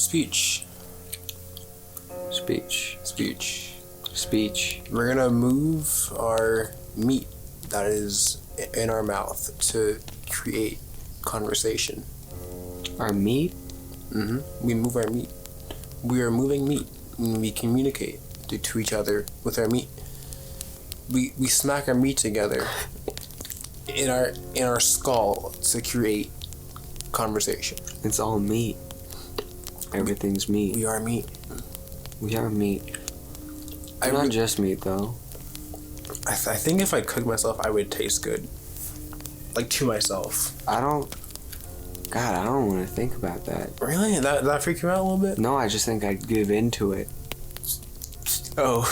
Speech. We're gonna move our meat that is in our mouth to create conversation. Our meat? We move our meat. We are moving meat. We communicate to each other with our meat. We smack our meat together in our skull to create conversation. It's all meat. Everything's meat. We are meat. We are meat. Not just meat, though. I think if I cooked myself, I would taste good. Like, to myself. I don't want to think about that. Really? That freak you out a little bit? No, I just think I'd give into it. Oh.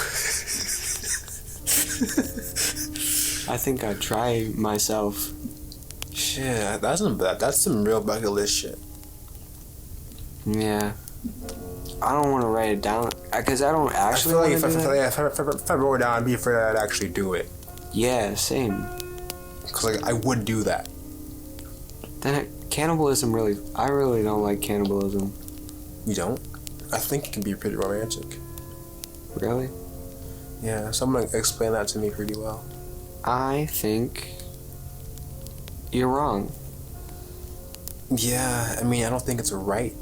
I think I'd try myself. Shit, that's some real bucket list shit. Yeah. I don't want to write it down because I don't actually want to do that. If I wrote it down, I'd be afraid I'd actually do it. Yeah, same. Because like I would do that. Then cannibalism I really don't like cannibalism. You don't? I think it can be pretty romantic. Really? Yeah, someone explained that to me pretty well. I think you're wrong. Yeah, I mean, I don't think it's right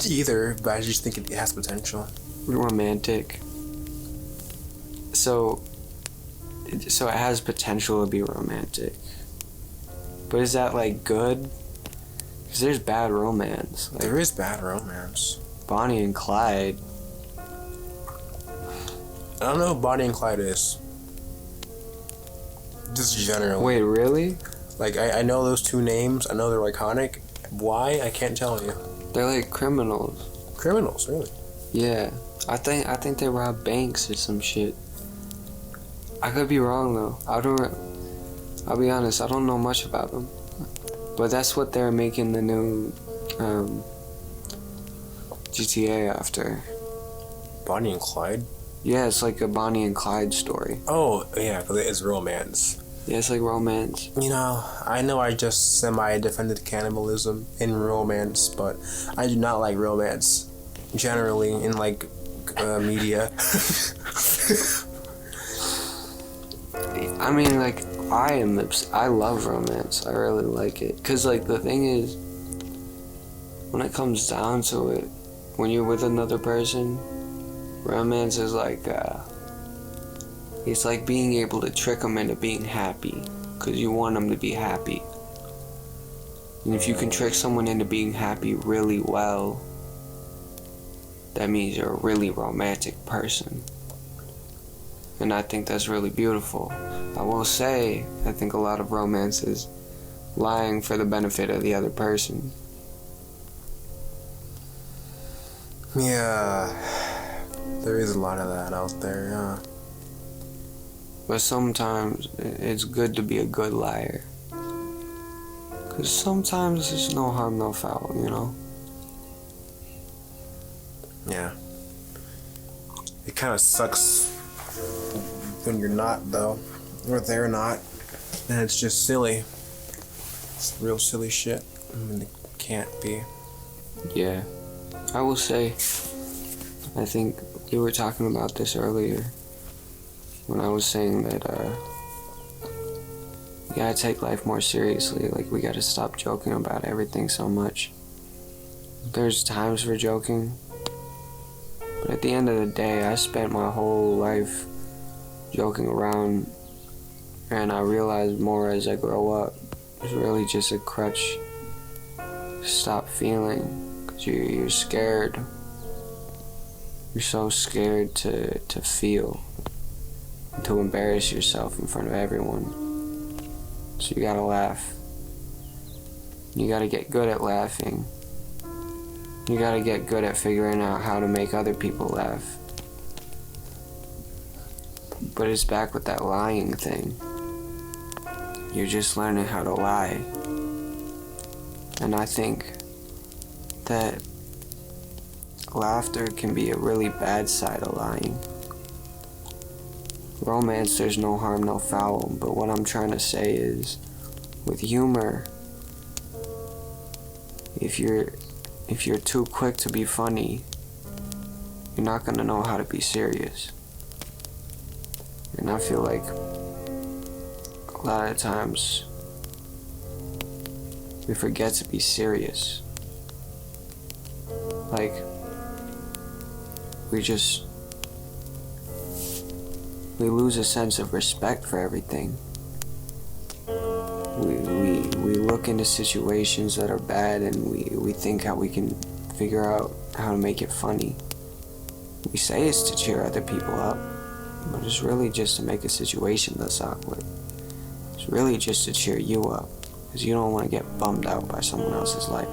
either, but I just think it has potential. Romantic. So it has potential to be romantic. But is that like good? Because there's bad romance. Like there is bad romance. Bonnie and Clyde. I don't know who Bonnie and Clyde is. Just generally. Wait, really? Like, I know those two names. I know they're iconic. Why? I can't tell you. They're like criminals. Criminals, really? Yeah. I think they robbed banks or some shit. I could be wrong, though. I'll be honest, I don't know much about them. But that's what they're making the new GTA after. Bonnie and Clyde? Yeah, it's like a Bonnie and Clyde story. Oh, yeah, because it is romance. Yeah, it's like romance. You know I just semi-defended cannibalism in romance, but I do not like romance generally in, like, media. I mean, like, I love romance. I really like it. Because, like, the thing is, when it comes down to it, when you're with another person, romance is like, it's like being able to trick them into being happy. Because you want them to be happy. And if you can trick someone into being happy really well, that means you're a really romantic person. And I think that's really beautiful. I will say, I think a lot of romance is lying for the benefit of the other person. Yeah, there is a lot of that out there, yeah. But sometimes it's good to be a good liar. Because sometimes there's no harm, no foul, you know? Yeah. It kind of sucks when you're not, though. Or they're not. And it's just silly. It's real silly shit. I mean, it can't be. Yeah. I will say, I think you were talking about this earlier. When I was saying that, we gotta take life more seriously. Like, we gotta stop joking about everything so much. There's times for joking. But at the end of the day, I spent my whole life joking around. And I realized more as I grow up. It's really just a crutch to stop feeling. Because you're scared. You're so scared to feel. To embarrass yourself in front of everyone. So you gotta laugh. You gotta get good at laughing. You gotta get good at figuring out how to make other people laugh. But it's back with that lying thing. You're just learning how to lie. And I think that laughter can be a really bad side of lying. Romance, there's no harm, no foul, but what I'm trying to say is, with humor, if you're if you're too quick to be funny, you're not gonna know how to be serious. And I feel like a lot of times we forget to be serious. Like, we lose a sense of respect for everything. We look into situations that are bad and we think how we can figure out how to make it funny. We say it's to cheer other people up, but it's really just to make a situation less awkward. It's really just to cheer you up, because you don't want to get bummed out by someone else's life.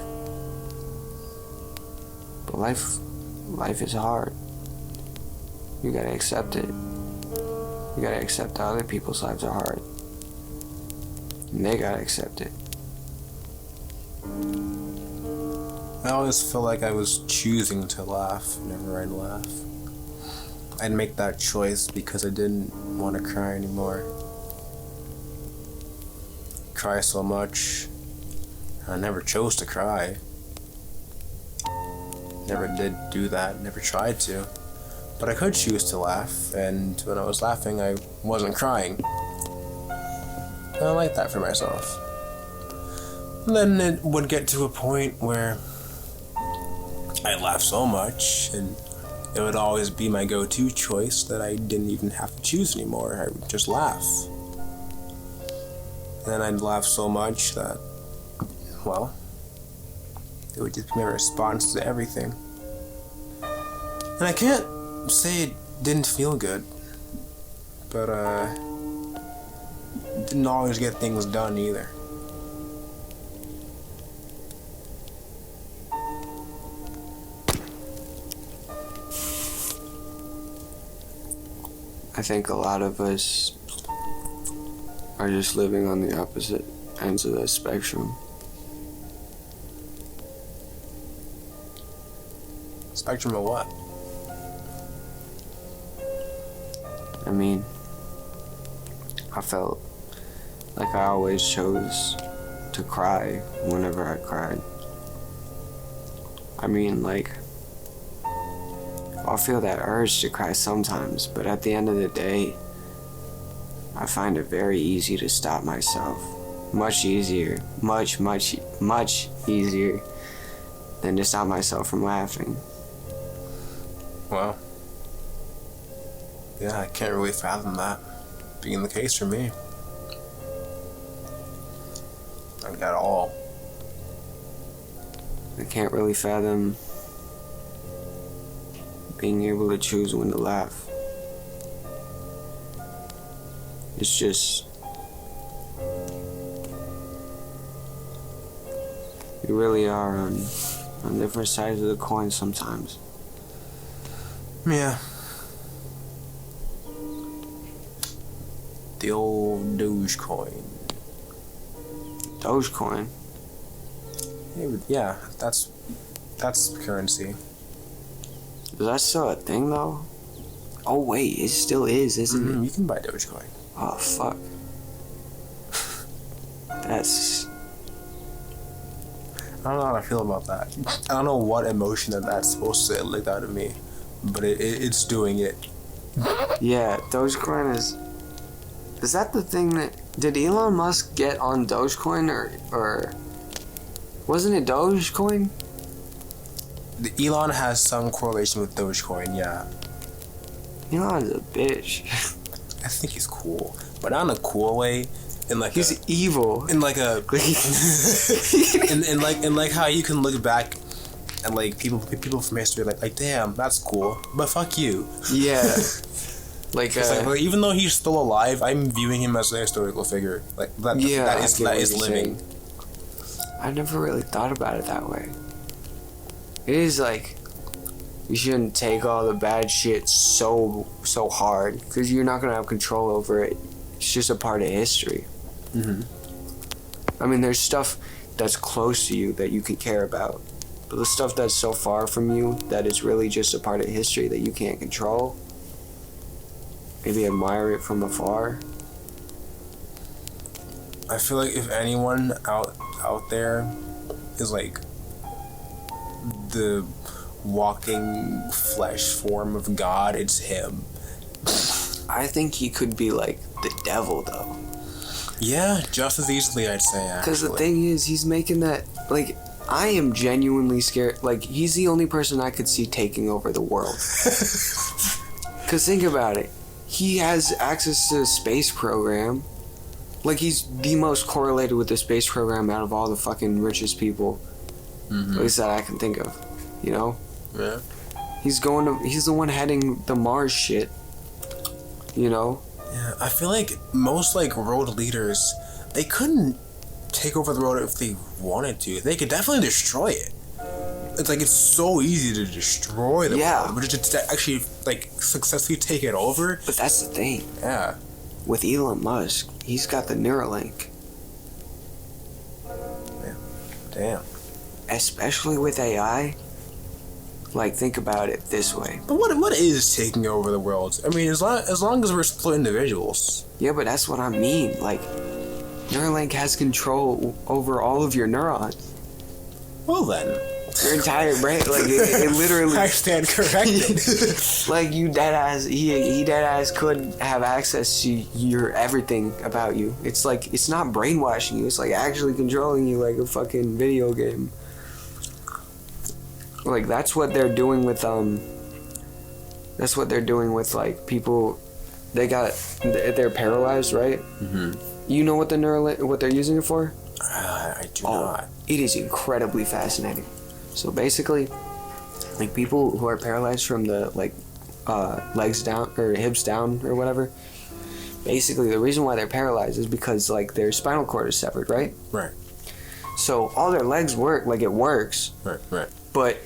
But life is hard. You gotta accept it. You gotta accept that other people's lives are hard. And they gotta accept it. I always felt like I was choosing to laugh whenever I'd laugh. I'd make that choice because I didn't want to cry anymore. Cry so much. I never chose to cry. Never did do that, never tried to. But I could choose to laugh, and when I was laughing, I wasn't crying. And I like that for myself. And then it would get to a point where I'd laugh so much, and it would always be my go-to choice that I didn't even have to choose anymore. I would just laugh. And then I'd laugh so much that, well, it would just be my response to everything. And I can't say it didn't feel good, but didn't always get things done either. I think a lot of us are just living on the opposite ends of the spectrum. Spectrum of what? I mean, I felt like I always chose to cry whenever I cried. I mean, like, I'll feel that urge to cry sometimes, but at the end of the day, I find it very easy to stop myself. Much easier, much easier than to stop myself from laughing. Wow. Yeah, I can't really fathom that being the case for me. Not at all. I can't really fathom being able to choose when to laugh. It's just, you really are on different sides of the coin sometimes. Yeah. The old Dogecoin. Dogecoin? Yeah, that's currency. Is that still a thing though? Oh wait, it still is, isn't it? You can buy Dogecoin. Oh fuck. That's... I don't know how I feel about that. I don't know what emotion that's supposed to lick out of me, but it's doing it. Yeah, Dogecoin is... Is that the thing that... Did Elon Musk get on Dogecoin or... Wasn't it Dogecoin? Elon has some correlation with Dogecoin, yeah. Elon's a bitch. I think he's cool, but not in a cool way. In like he's evil. In like a in like how you can look back and like people from history like damn, that's cool, but fuck you. Yeah. Like even though he's still alive, I'm viewing him as a historical figure. Like that. Yeah, that is living. Saying. I never really thought about it that way. It is like you shouldn't take all the bad shit so hard because you're not gonna have control over it. It's just a part of history. Mm-hmm. I mean, there's stuff that's close to you that you can care about, but the stuff that's so far from you that is really just a part of history that you can't control. Maybe admire it from afar. I feel like if anyone out there is like the walking flesh form of God, it's him. I think he could be like the devil though. Yeah, just as easily, I'd say, actually. Because the thing is, he's making that, like, I am genuinely scared. Like, he's the only person I could see taking over the world. Because think about it. He has access to the space program. Like, he's the most correlated with the space program out of all the fucking richest people. Mm-hmm. At least that I can think of. You know? Yeah. He's the one heading the Mars shit. You know? Yeah, I feel like most, like, world leaders, they couldn't take over the world if they wanted to. They could definitely destroy it. It's like, it's so easy to destroy the world, but to actually, like, successfully take it over. But that's the thing. Yeah. With Elon Musk, he's got the Neuralink. Yeah. Damn. Especially with AI. Like, think about it this way. But what is taking over the world? I mean, as long as we're still individuals. Yeah, but that's what I mean. Like, Neuralink has control over all of your neurons. Well then. Your entire brain. Like, it literally... I stand corrected. Like, you deadass... He deadass could have access to your everything about you. It's like, it's not brainwashing you. It's like actually controlling you like a fucking video game. Like, that's what they're doing with like people. They're paralyzed, right? Mm-hmm. You know what what they're using it for? I do not. It is incredibly fascinating. So basically, like, people who are paralyzed from the legs down or hips down or whatever. Basically, the reason why they're paralyzed is because, like, their spinal cord is severed, right? Right. So all their legs work, like, it works. Right. But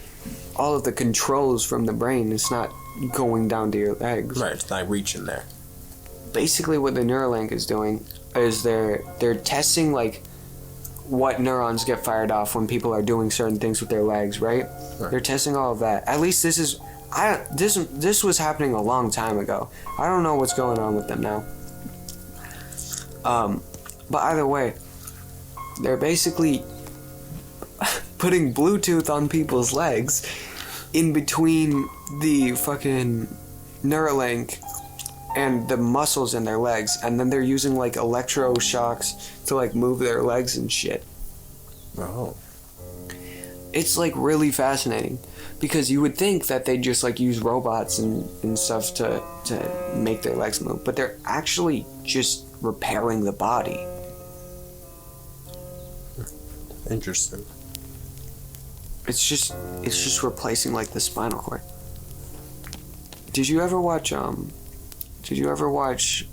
all of the controls from the brain, it's not going down to your legs. Right, it's not reaching there. Basically, what the Neuralink is doing is they're testing, like, what neurons get fired off when people are doing certain things with their legs, right? They're testing all of that. At least this was happening a long time ago. I don't know what's going on with them now. But either way, they're basically putting Bluetooth on people's legs in between the fucking Neuralink and the muscles in their legs, and then they're using, like, electroshocks to, like, move their legs and shit. Oh. It's, like, really fascinating, because you would think that they'd just, like, use robots and stuff to make their legs move, but they're actually just repairing the body. Interesting. It's just replacing, like, the spinal cord. Did you ever watch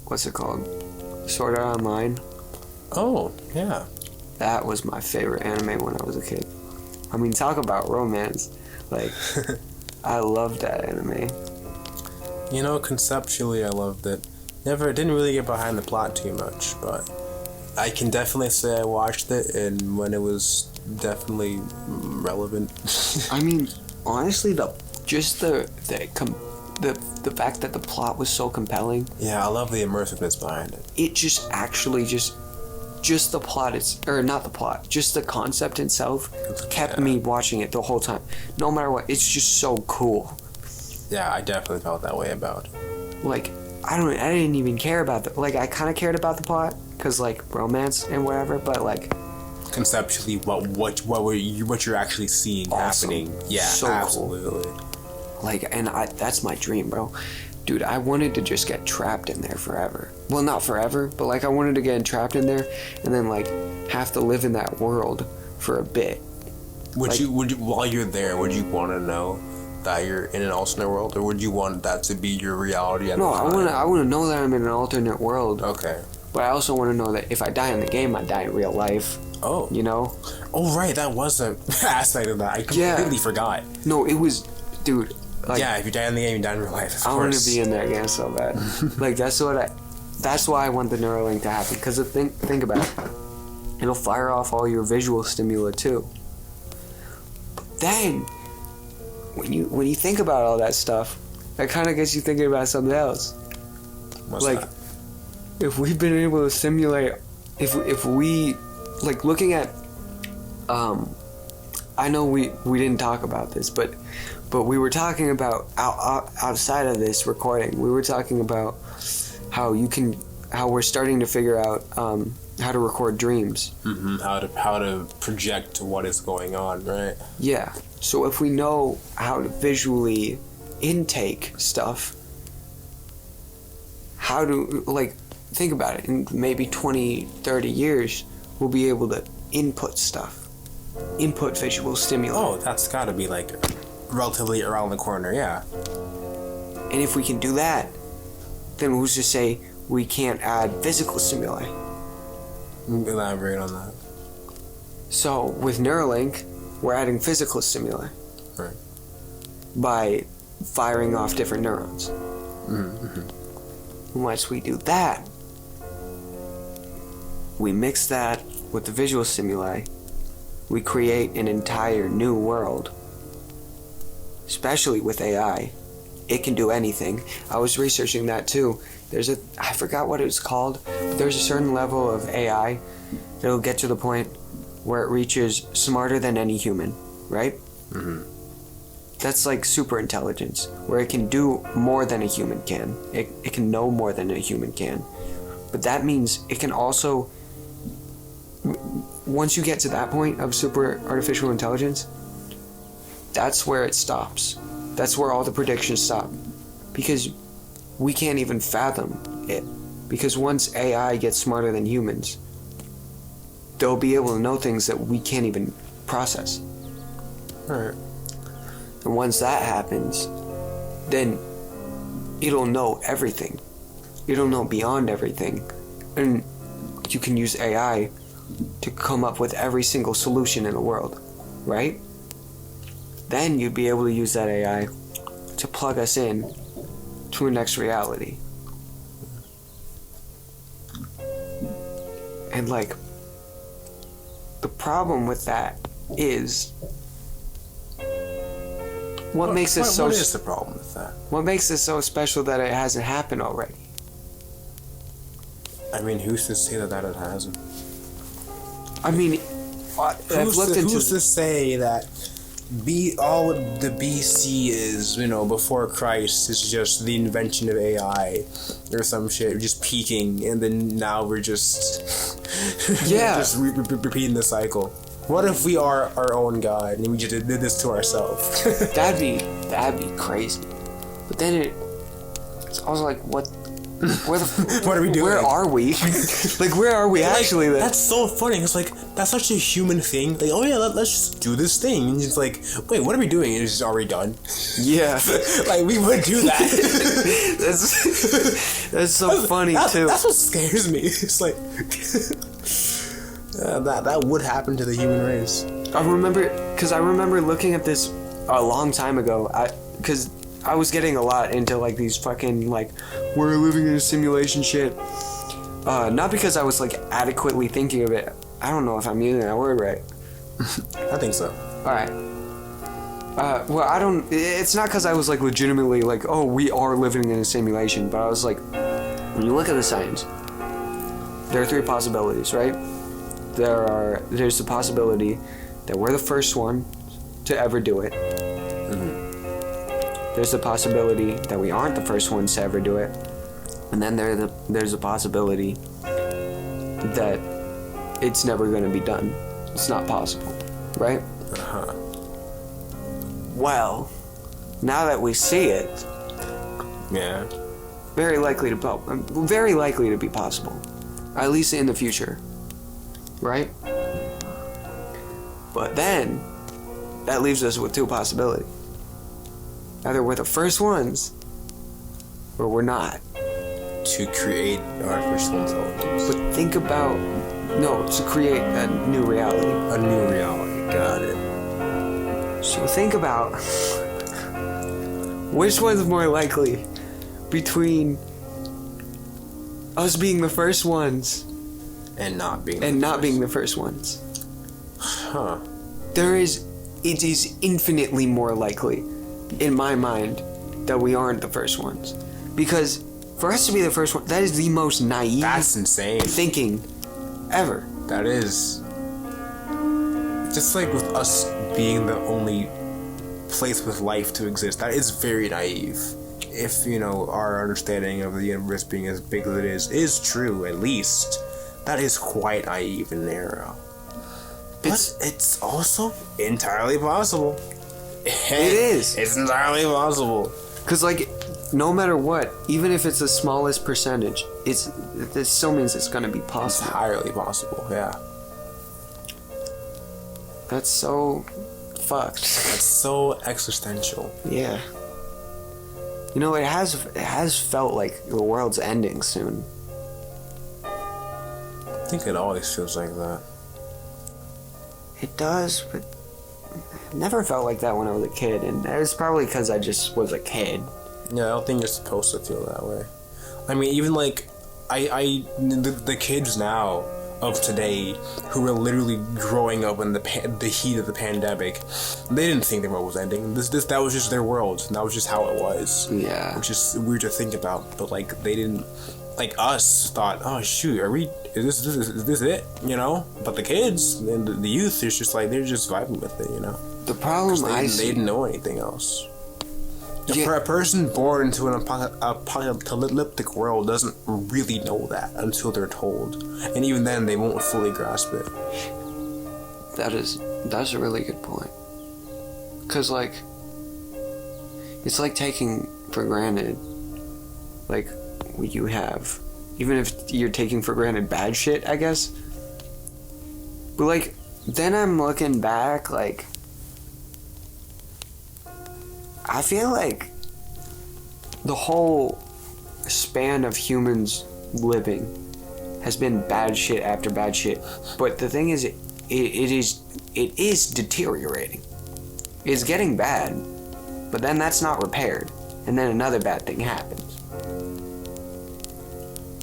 what's it called? Sword Art Online? Oh, yeah. That was my favorite anime when I was a kid. I mean, talk about romance. Like, I loved that anime. You know, conceptually I loved it. Didn't really get behind the plot too much, but I can definitely say I watched it, and when it was definitely relevant. I mean, honestly, the fact that the plot was so compelling. Yeah, I love the immersiveness behind it. It just actually just the plot not the plot, just the concept itself kept me watching it the whole time. No matter what, it's just so cool. Yeah, I definitely felt that way about it. Like, I didn't even care about I kind of cared about the plot because, like, romance and whatever, but, like, conceptually what you're actually seeing happening. Yeah, so absolutely. Cool. Like, and that's my dream, bro. Dude, I wanted to just get trapped in there forever. Well, not forever, but, like, I wanted to get trapped in there and then, like, have to live in that world for a bit. Would you while you're there, would you want to know that you're in an alternate world, or would you want that to be your reality at the time? No, I want to know that I'm in an alternate world. Okay. But I also want to know that if I die in the game, I die in real life. Oh. You know? Oh, right, that was an aspect of that. I completely forgot. No, it was... Dude... Like, yeah, if you die in the game, you die in real life. Of I course. want to be in that game so bad. Like, that's why I want the Neuralink to happen. Because think about it. It'll fire off all your visual stimuli too. But then, when you think about all that stuff, that kind of gets you thinking about something else. What's like, that? If we've been able to simulate, if we, like, looking at I know we didn't talk about this, but we were talking about outside of this recording. We were talking about how we're starting to figure out how to record dreams. Mm-hmm. How to project what is going on, right? Yeah. So if we know how to visually intake stuff, how to, like, think about it, in maybe 20, 30 years, we'll be able to input visual stimuli. Oh, that's gotta be, like, relatively around the corner, yeah. And if we can do that, then who's to say we can't add physical stimuli? Elaborate on that. So, with Neuralink, we're adding physical stimuli. Right. By firing off different neurons. Mm-hmm. Once we do that, we mix that with the visual stimuli, we create an entire new world. Especially with AI. It can do anything. I was researching that too. I forgot what it was called. There's a certain level of AI that'll get to the point where it reaches smarter than any human, right? Mm-hmm. That's like super intelligence, where it can do more than a human can. It can know more than a human can. But that means it can also, once you get to that point of super artificial intelligence, that's where it stops. That's where all the predictions stop. Because we can't even fathom it. Because once AI gets smarter than humans, they'll be able to know things that we can't even process. Right. And once that happens, then it'll know everything. It'll know beyond everything. And you can use AI to come up with every single solution in the world, right? Then you'd be able to use that AI to plug us in to a next reality. And like, the problem with that is what makes it so... What is the problem with that? What makes it so special that it hasn't happened already? I mean, who's to say that it hasn't? I mean, who's to say that all the BC is, before Christ, is just the invention of AI or some shit, just peaking, and then now we're just just repeating the cycle. What if we are our own God and we just did this to ourselves? that'd be crazy. But then it's also like, what are we doing? Where are we? Like, where are we actually? Then? That's so funny. It's like, that's such a human thing. Like, oh yeah, let's just do this thing. And it's like, wait, what are we doing? And it's just already done. Yeah. Like, we would do that. That's so funny too. That's what scares me. It's like, that would happen to the human race. I remember looking at this a long time ago. Because I was getting a lot into like these fucking like, we're living in a simulation shit. Not because I was like adequately thinking of it. I don't know if I'm using that word right. I think so. Alright. Well, it's not because I was like legitimately like, oh, we are living in a simulation. But I was like, when you look at the science, there are three possibilities, right? There's the possibility that we're the first one to ever do it. There's the possibility that we aren't the first ones to ever do it. And then there's a possibility that it's never going to be done. It's not possible, right? Uh-huh. Well, now that we see it, yeah, very likely to be possible, at least in the future, right? But then that leaves us with two possibilities. Either we're the first ones, or we're not. To create artificial intelligence. But think about... No, to create a new reality. A new reality, got it. So think about... which one's more likely between us being the first ones and not being the first ones. Huh. It is infinitely more likely, in my mind, that we aren't the first ones. Because for us to be the first one, that is the most naive... That's insane. ...thinking ever. That is. Just like with us being the only place with life to exist. That is very naive. If, our understanding of the universe being as big as it is true, at least, that is quite naive and narrow. But it's also entirely possible. It is. It's entirely possible. Because, no matter what, even if it's the smallest percentage, this still means it's going to be possible. Entirely possible, yeah. That's so fucked. That's so existential. Yeah. It has felt like the world's ending soon. I think it always feels like that. It does, but it never felt like that when I was a kid, and it was probably because I just was a kid. Yeah, I don't think you're supposed to feel that way. I mean, even the kids now of today who were literally growing up in the heat of the pandemic, they didn't think the world was ending. That was just their world. That was just how it was. Yeah. Which is weird to think about, but they didn't. Us thought, oh shoot, is this it? But the kids and the youth is just they're just vibing with it. The problem they didn't know anything else. For a person born into an apocalyptic world doesn't really know that until they're told, and even then they won't fully grasp it. That's a really good point. Cause it's like taking for granted what you have, even if you're taking for granted bad shit, I guess. But then I'm looking back, I feel like the whole span of humans living has been bad shit after bad shit. But the thing is, it is deteriorating. It's getting bad, but then that's not repaired, and then another bad thing happens.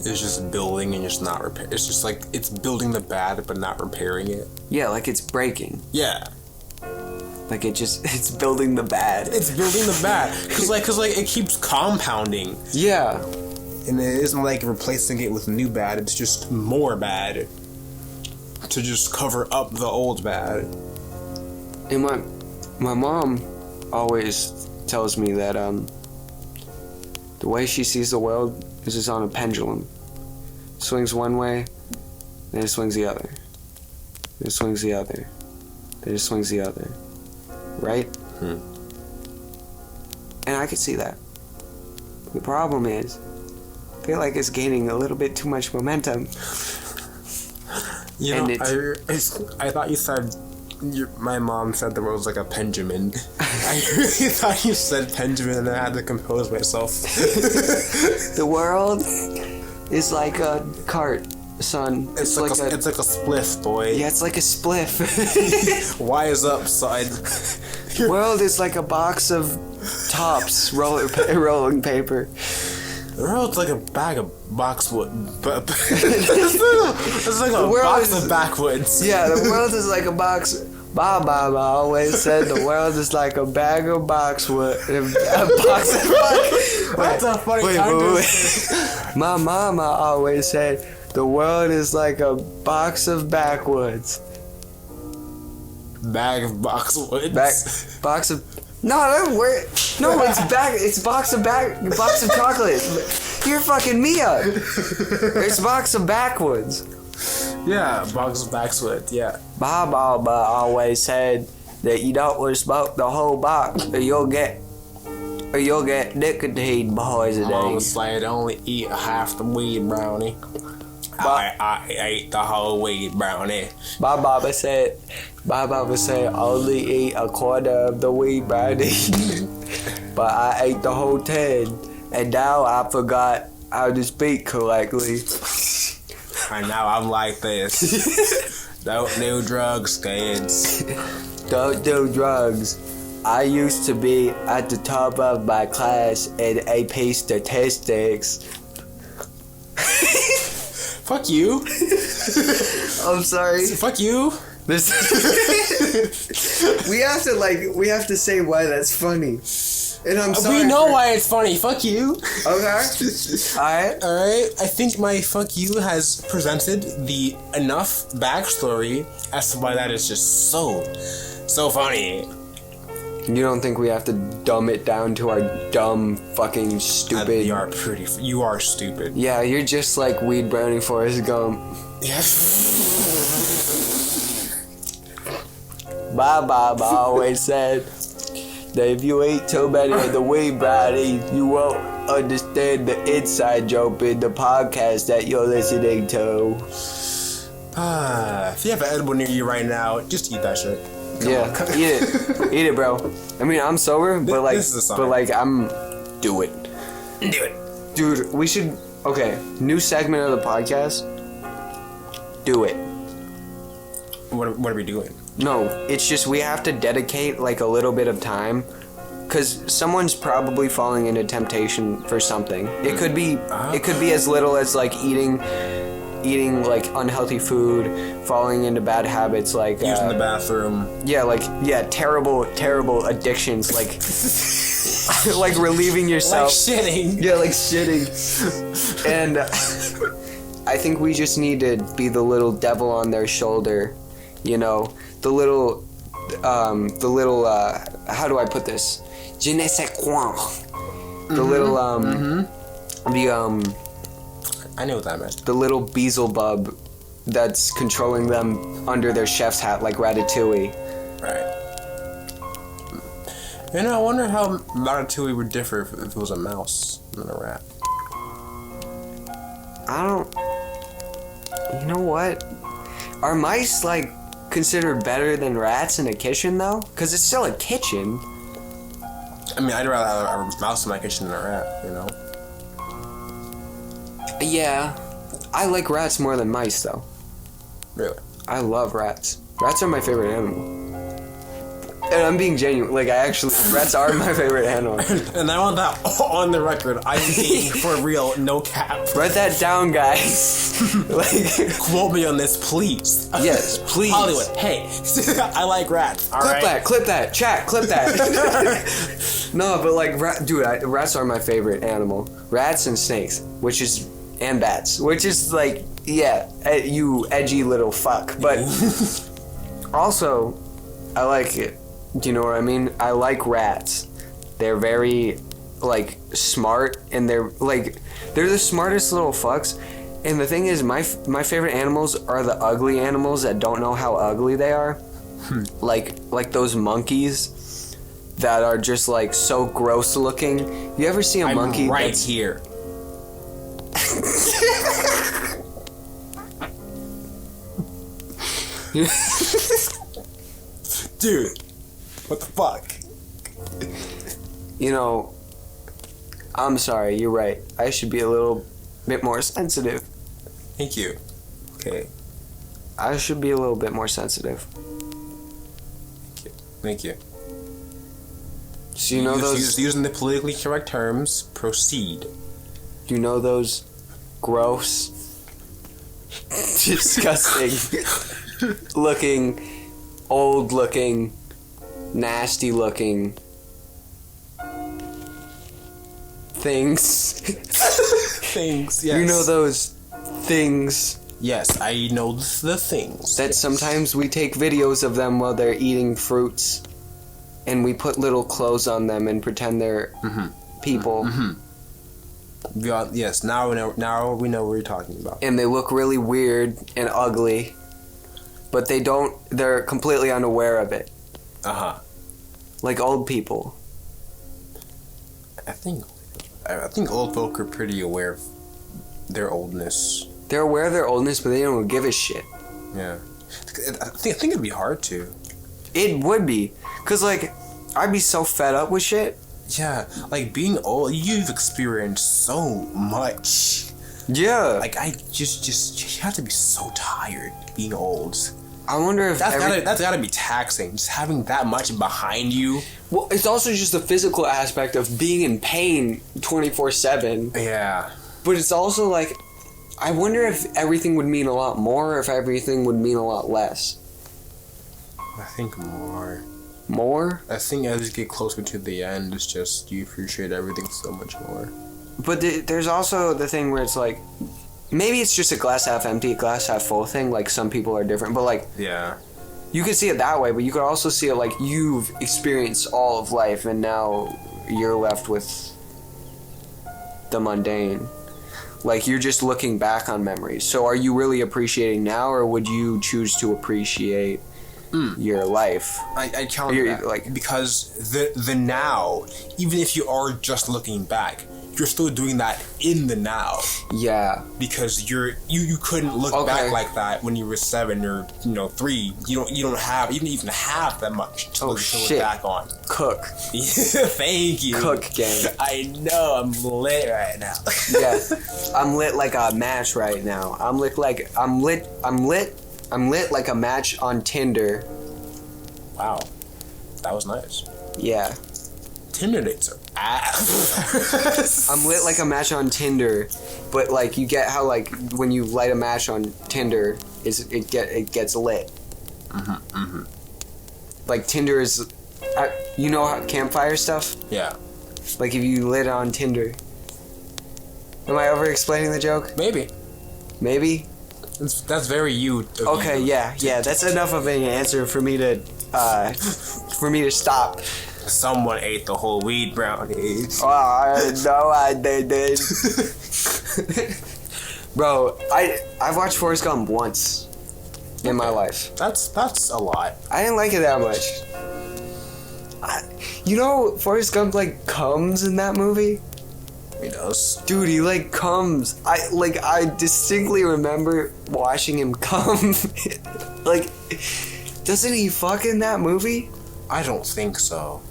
It's just building and just not repair. It's just it's building the bad but not repairing it. Yeah, it's breaking. Yeah. It's building the bad. It's building the bad. Cause it keeps compounding. Yeah. And it isn't replacing it with new bad, it's just more bad. To just cover up the old bad. And my mom always tells me that the way she sees the world is just on a pendulum. It swings one way, then it swings the other. Then it swings the other. Then it swings the other. Right? And I could see that. The problem is, I feel like it's gaining a little bit too much momentum. I thought you said, my mom said the world was like a Benjamin. I really thought you said Benjamin and I had to compose myself. The world is like a cart, son. It's like a spliff, boy. Yeah, it's like a spliff. Wise up, son. The world is like a box of tops, rolling paper. The world's like a bag of boxwood. It's like a box of backwoods. Yeah, the world is like a box. Baba always said the world is like a bag of boxwood. A box of That's a funny wait. My mama always said the world is like a box of backwoods. Bag of boxwoods. Box of. No, that word. No, it's box of chocolate. You're fucking me up. It's box of backwoods. Yeah, box of backwoods. Yeah. Baba always said that you don't want to smoke the whole box, or you'll get nicotine poisoning. Mom was like, only eat half the weed, brownie. I ate the whole weed, brownie. My mama said only eat a quarter of the weed, brownie. But I ate the whole 10, and now I forgot how to speak correctly. And now I'm like this. Don't do drugs, kids. Don't do drugs. I used to be at the top of my class in AP Statistics. Fuck you. I'm sorry. Fuck you. We have to say why that's funny. And I'm sorry. We know why it's funny. Fuck you. Okay. Alright. I think my fuck you has presented the enough backstory as to why that is just so So funny. You don't think we have to dumb it down to our dumb, fucking, stupid... You are stupid. Yeah, you're just like weed brownie forrest gump. Baba always said that if you ate too many of the weed brownies, you won't understand the inside joke in the podcast that you're listening to. If you have an edible near you right now, just eat that shit. Eat it, bro. I mean, I'm sober, but like, this is a sign. do it, dude. We should. Okay, new segment of the podcast. Do it. What are we doing? No, it's just we have to dedicate like a little bit of time, because someone's probably falling into temptation for something. It could be as little as like eating like unhealthy food, falling into bad habits like using the bathroom. Terrible addictions like like relieving yourself. Like shitting. Yeah, like shitting. And I think we just need to be the little devil on their shoulder, you know, the little how do I put this? Je ne sais quoi. The little I know what that meant. the little Beelzebub that's controlling them under their chef's hat like Ratatouille. Right. You know, I wonder how Ratatouille would differ if it was a mouse than a rat. You know what? Are mice like considered better than rats in a kitchen though? Because it's still a kitchen. I mean, I'd rather have a mouse in my kitchen than a rat, you know? Yeah. I like rats more than mice though. Really? I love rats. Rats are my favorite animal. And I'm being genuine. Like, rats are my favorite animal. And I want that on the record. I'm being for real, no cap. Write that down, guys. Like, quote me on this, please. Yes, please. Hollywood, hey, I like rats. All right? Clip that. Chat, clip that. No, but like, rats are my favorite animal. Rats and snakes, and bats, which is like, yeah, you edgy little fuck. But also, I like it. Do you know what I mean? I like rats. They're very, like, smart, and they're the smartest little fucks. And the thing is, my favorite animals are the ugly animals that don't know how ugly they are. Like those monkeys that are just, like, so gross looking. You ever see a monkey right here. Dude. What the fuck? You know, I'm sorry, you're right. I should be a little bit more sensitive. Thank you. Okay. I should be a little bit more sensitive. Thank you. So you know those... Using the politically correct terms, proceed. You know those gross, disgusting looking, old looking, nasty looking things. Things, yes. You know those things. Yes, I know the things. That sometimes we take videos of them while they're eating fruits, and we put little clothes on them and pretend they're people. Yes, now we know what you're talking about. And they look really weird and ugly, but they're completely unaware of it. Like old people. I think old folk are pretty aware of their oldness. They're aware of their oldness, but they don't give a shit. Yeah. I think it'd be hard to. It would be. Because, like, I'd be so fed up with shit. Yeah. Like, being old, you've experienced so much. Yeah. Like, you have to be so tired being old. I wonder if that's gotta be taxing, just having that much behind you. Well, it's also just the physical aspect of being in pain 24/7. Yeah. But it's also like, I wonder if everything would mean a lot more, or if everything would mean a lot less. I think more. More? I think as you get closer to the end, it's just you appreciate everything so much more. But there's also the thing where it's like, maybe it's just a glass half empty, glass half full thing. Like, some people are different, but like, yeah, You could see it that way, but you could also see it like you've experienced all of life and now you're left with the mundane. Like, you're just looking back on memories. So are you really appreciating now, or would you choose to appreciate your life? I counter that. Like, because the now, even if you are just looking back, you're still doing that in the now. Yeah. Because you couldn't look back like that when you were 7 or 3. You didn't even have that much to look back on. Cook. Thank you. Cook game. I know, I'm lit right now. Yeah. I'm lit like a match right now. I'm lit like a match on Tinder. Wow. That was nice. Yeah. Tinder dates are ass. I'm lit like a match on Tinder, but like, you get how like when you light a match on Tinder, it gets lit. Like, Tinder is, you know how campfire stuff? Yeah. Like, if you lit on Tinder. Am I over explaining the joke? Maybe. That's very you. Okay, yeah. That's enough of an answer for me to stop. Someone ate the whole weed brownie. Oh, no, I didn't. Bro, I've watched Forrest Gump once in my life. That's a lot. I didn't like it that much. Forrest Gump like comes in that movie. He does. Dude, he like comes. I distinctly remember watching him come. Like, doesn't he fuck in that movie? I don't think so.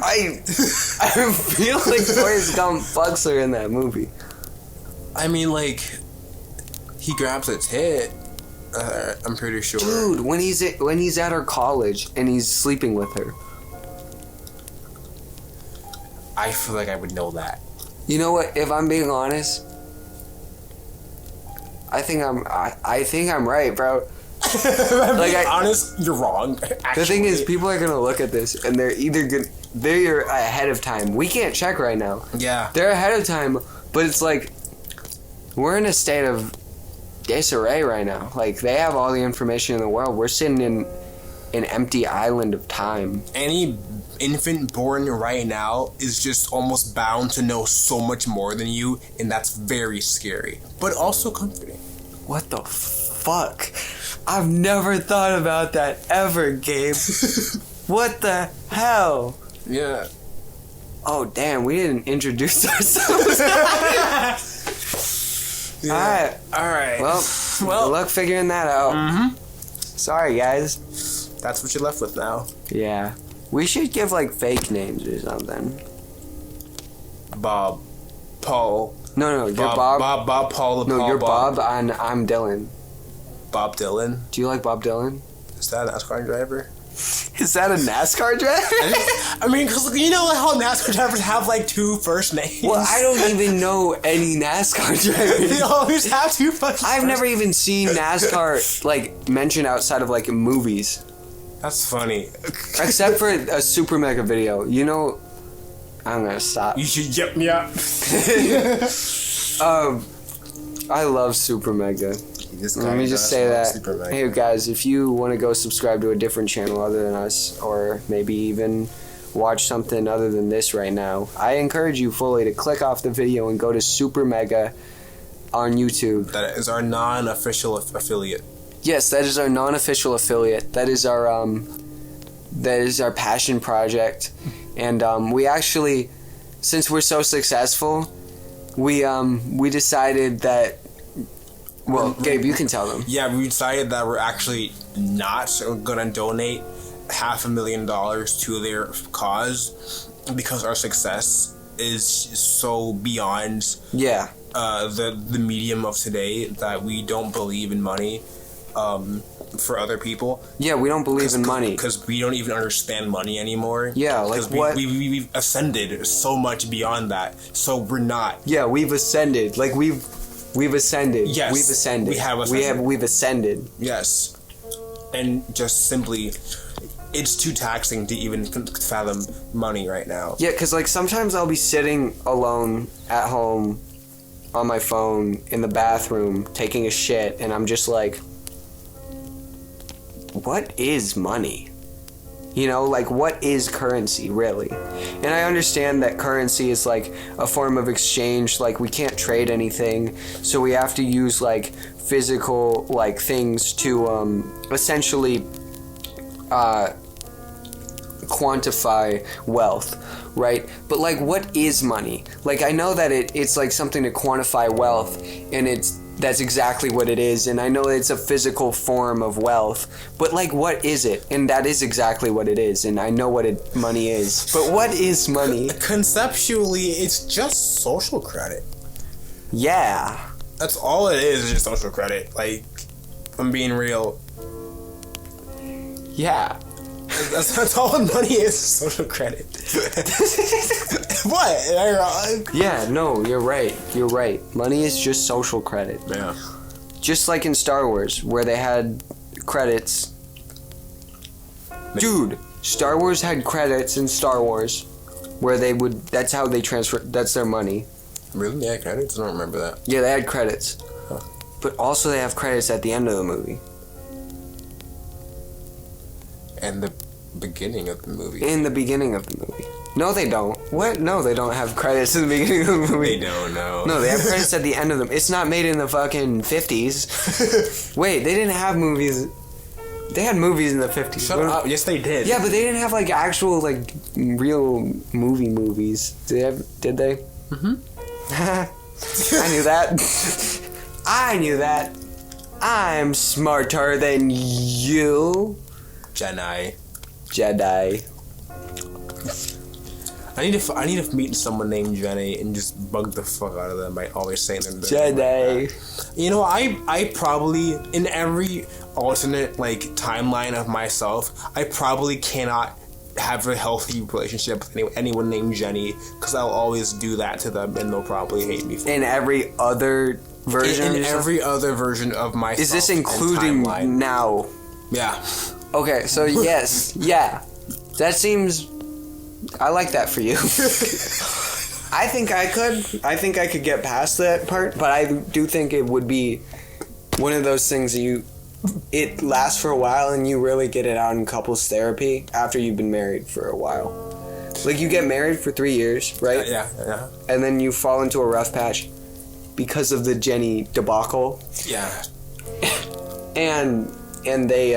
I feel like Forrest Gump fucks her in that movie. I mean, like, he grabs a tit. I'm pretty sure. Dude, when he's at her college and he's sleeping with her. I feel like I would know that. You know what? If I'm being honest, I think I'm right, bro. Like, honest, you're wrong. Actually. The thing is, people are gonna look at this and they're ahead of time. We can't check right now. Yeah. They're ahead of time, but it's like, we're in a state of disarray right now. Like, they have all the information in the world. We're sitting in an empty island of time. Any infant born right now is just almost bound to know so much more than you, and that's very scary, but also comforting. What the fuck? I've never thought about that ever, Gabe. What the hell? Yeah. Oh, damn, we didn't introduce ourselves. Yeah. Alright. Well, good luck figuring that out. Sorry, guys. That's what you're left with now. Yeah. We should give, like, fake names or something. Bob. Paul. No, you're Bob. Bob, Paul. No, Paul, you're Bob, and I'm Dylan. Bob Dylan. Do you like Bob Dylan? Is that a NASCAR driver? Is that a NASCAR driver? I mean, because you know how NASCAR drivers have like 2 first names? Well, I don't even know any NASCAR drivers. They always have 2 fucking I've never even seen NASCAR, like, mentioned outside of, like, movies. That's funny. Except for a Super Mega video. You know, I'm gonna stop. You should yep me up. I love Super Mega. Let me just say that. Hey guys, if you want to go subscribe to a different channel other than us, or maybe even watch something other than this right now, I encourage you fully to click off the video and go to Super Mega on YouTube. That is our non-official affiliate. Yes, that is our non-official affiliate. That is our passion project, and we actually, since we're so successful, we decided that. Well, Gabe, you can tell them. Yeah, we decided that we're actually not gonna donate $500,000 to their cause because our success is so beyond the medium of today that we don't believe in money for other people. Yeah, we don't believe in money because we don't even understand money anymore. Yeah, like what? We've ascended so much beyond that, so we're not. Yeah, we've ascended. Like we've ascended. Yes, we've ascended. We have ascended. We've ascended. Yes, and just simply, it's too taxing to even fathom money right now. Yeah, because like sometimes I'll be sitting alone at home on my phone in the bathroom taking a shit, and I'm just like, what is money? You know, like, what is currency, really? And I understand that currency is, like, a form of exchange. Like, we can't trade anything, so we have to use, like, physical, like, things to, essentially, quantify wealth, right? But, like, what is money? Like, I know that it's, like, something to quantify wealth, and that's exactly what it is, and I know it's a physical form of wealth, but, like, what is it? And that is exactly what it is, and I know what money is. But what is money? Conceptually, it's just social credit. Yeah. That's all it is just social credit. Like, I'm being real. Yeah. That's all money is, social credit. What? Am I wrong? Yeah, no, you're right. You're right. Money is just social credit. Yeah. Just like in Star Wars, where they had credits. Dude, Star Wars had credits in Star Wars, where that's how they transfer, that's their money. Really? Yeah, credits? I don't remember that. Yeah, they had credits. Huh. But also they have credits at the end of the movie. And the beginning of the movie. In the beginning of the movie. No, they don't. What? No, they don't have credits in the beginning of the movie. They don't know. No, they have credits at the end of them. It's not made in the fucking 50s. Wait, they didn't have movies. They had movies in the 50s. Shut up. Yes, they did. Yeah, but they didn't have, like, actual, like, real movies. Did they? Mm-hmm. I knew that. I knew that. I'm smarter than you. Jedi. I need to meet someone named Jenny and just bug the fuck out of them by always saying them. Jedi. You know, I probably, in every alternate, like, timeline of myself, I probably cannot have a healthy relationship with anyone named Jenny, because I'll always do that to them and they'll probably hate me for it. In every other version? In every other version of myself. Is this including now? Yeah. Okay, so yes. Yeah. That seems... I like that for you. I think I could get past that part, but I do think it would be one of those things that it lasts for a while and you really get it out in couples therapy after you've been married for a while. Like, you get married for 3 years, right? Yeah. And then you fall into a rough patch because of the Jenny debacle. Yeah. And they